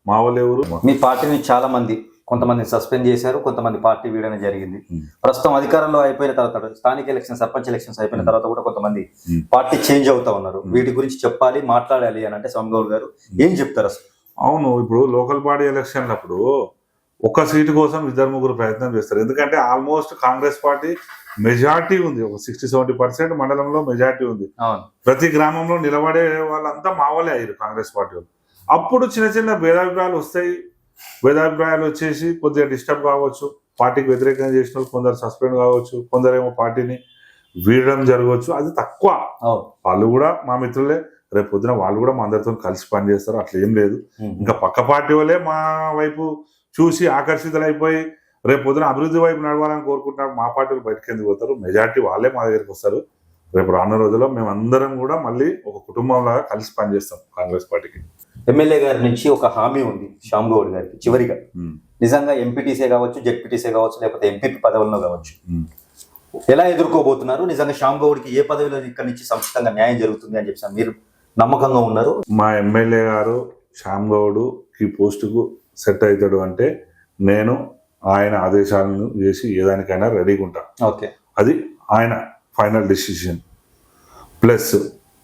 మా వాళ్ళు. ఎవరు మీ పార్టీని చాలా మంది, కొంతమంది సస్పెండ్ చేశారు, కొంతమంది పార్టీ వీడడం జరిగింది. ప్రస్తుతం అధికారంలో అయిపోయిన తర్వాత స్థానిక ఎలక్షన్, సర్పంచ్ ఎలక్షన్స్ అయిపోయిన తర్వాత కూడా కొంతమంది పార్టీ చేంజ్ అవుతా ఉన్నారు. వీటి గురించి చెప్పాలి, మాట్లాడాలి అని అంటే స్వామిగౌడ్ గారు ఏం చెప్తారు అసలు? అవును, ఇప్పుడు లోకల్ బాడీ ఎలక్షన్లప్పుడు ఒక సీటు కోసం 2-3 ప్రయత్నం చేస్తారు. ఎందుకంటే ఆల్మోస్ట్ కాంగ్రెస్ పార్టీ మెజార్టీ ఉంది, ఒక 60-70% మండలంలో మెజార్టీ ఉంది. ప్రతి గ్రామంలో నిలబడే వాళ్ళంతా మా వాళ్ళే అయ్యారు కాంగ్రెస్ పార్టీ వాళ్ళు. అప్పుడు చిన్న చిన్న భేదాభిప్రాయాలు వస్తాయి. భేదాభిప్రాయాలు వచ్చేసి కొద్దిగా డిస్టర్బ్ కావచ్చు, పార్టీకి వ్యతిరేకంగా చేసిన వాళ్ళు కొందరు సస్పెండ్ కావచ్చు, కొందరేమో పార్టీని వీడడం జరగవచ్చు. అది తక్కువ. వాళ్ళు కూడా మా మిత్రులే, రేపు పొద్దున వాళ్ళు కూడా మా అందరితో కలిసి పనిచేస్తారు. అట్లా ఏం లేదు. ఇంకా పక్క పార్టీ వాళ్ళే మా వైపు చూసి ఆకర్షితులైపోయి రేపు పొద్దున అభివృద్ధి వైపు నడవాలని కోరుకుంటున్నారు. మా పార్టీలు బయటకు ఎందుకు పోతారు? మెజార్టీ వాళ్ళే మా దగ్గరికి వస్తారు. రేపు రానున్న రోజుల్లో మేమందరం కూడా మళ్ళీ ఒక కుటుంబం లాగా కలిసి పనిచేస్తాం కాంగ్రెస్ పార్టీకి. ఎమ్మెల్యే గారి నుంచి ఒక హామీ ఉంది శ్యామ్గౌడ్ గారికి చివరిగా, నిజంగా ఎంపీటీసీ కావచ్చు, జెడ్పీటీసీ కావచ్చు, లేకపోతే ఎంపీపీ పదవుల్లో కావచ్చు, ఎలా ఎదుర్కోబోతున్నారు? నిజంగా శ్యామ్గౌడ్కి ఏ పదవిలో ఇక్కడి నుంచి సంక్షిప్తంగా న్యాయం జరుగుతుంది అని చెప్పి మీరు నమ్మకంగా ఉన్నారు? మా ఎమ్మెల్యే గారు శ్యామ్గౌడ్ ఈ పోస్టుకు సెట్ అవుతాడు అంటే నేను ఆయన ఆదేశాలను చేసి ఏదానికైనా రెడీగా ఉంటా. అది ఆయన ఫైనల్ డెసిషన్. ప్లస్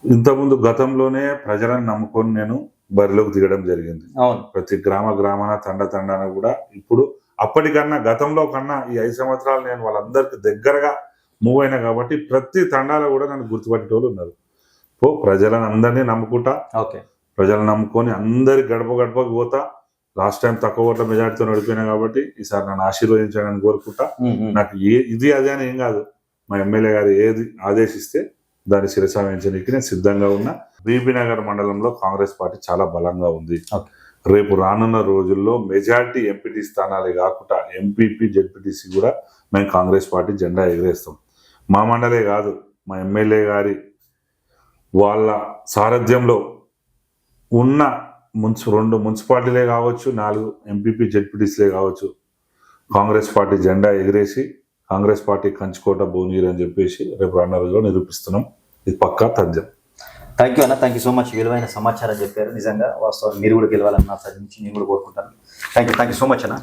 ఇంతకుముందు గతంలోనే ప్రజలను నమ్ముకొని నేను బరిలోకి దిగడం జరిగింది. ప్రతి గ్రామాన తండాన కూడా ఇప్పుడు అప్పటికన్నా గతంలో కన్నా ఈ 5 సంవత్సరాలు నేను వాళ్ళందరికీ దగ్గరగా మూవ్ అయినా కాబట్టి ప్రతి తండాలో కూడా నన్ను గుర్తుపట్టేటోళ్ళు ఉన్నారు. ప్రజలను అందరినీ నమ్ముకుంటా, ఓకే. ప్రజలను నమ్ముకొని అందరి గడప గడపకు పోతా. లాస్ట్ టైం తక్కువ ఓట్ల మెజార్టీతో నడిపోయినా కాబట్టి ఈసారి నన్ను ఆశీర్వదించాలని కోరుకుంటా. నాకు ఇది అదే అని ఏం కాదు, మా ఎమ్మెల్యే గారు ఏది ఆదేశిస్తే దాన్ని శిరసావించడానికి నేను సిద్ధంగా ఉన్నా. బీబీ నగర్ మండలంలో కాంగ్రెస్ పార్టీ చాలా బలంగా ఉంది. రేపు రానున్న రోజుల్లో మెజార్టీ ఎంపీటీ స్థానాలే కాకుండా ఎంపీపీ జెడ్పీటీసీ కూడా మేము కాంగ్రెస్ పార్టీ జెండా ఎగరేస్తాం. మా మండలే కాదు, మా ఎమ్మెల్యే గారి వాళ్ళ సారథ్యంలో ఉన్న 2 మున్సిపాలిటీలే కావచ్చు, 4 ఎంపీపీ జెడ్పీటీసీలే కావచ్చు, కాంగ్రెస్ పార్టీ జెండా ఎగిరేసి కాంగ్రెస్ పార్టీ కంచుకోట భువనగిరి అని చెప్పేసి రేపు రానున్న రోజుల్లో నిరూపిస్తున్నాం. ఇది పక్కా తథ్యం. థ్యాంక్ యూ అన్న, థ్యాంక్ యూ సో మచ్. విలువైన సమాచారం చెప్పారు. నిజంగా వాస్తవం మీరు కూడా గెలవాలన్న నుంచి నేను కూడా కోరుకుంటాను. థ్యాంక్ యూ సో మచ్ అన్న.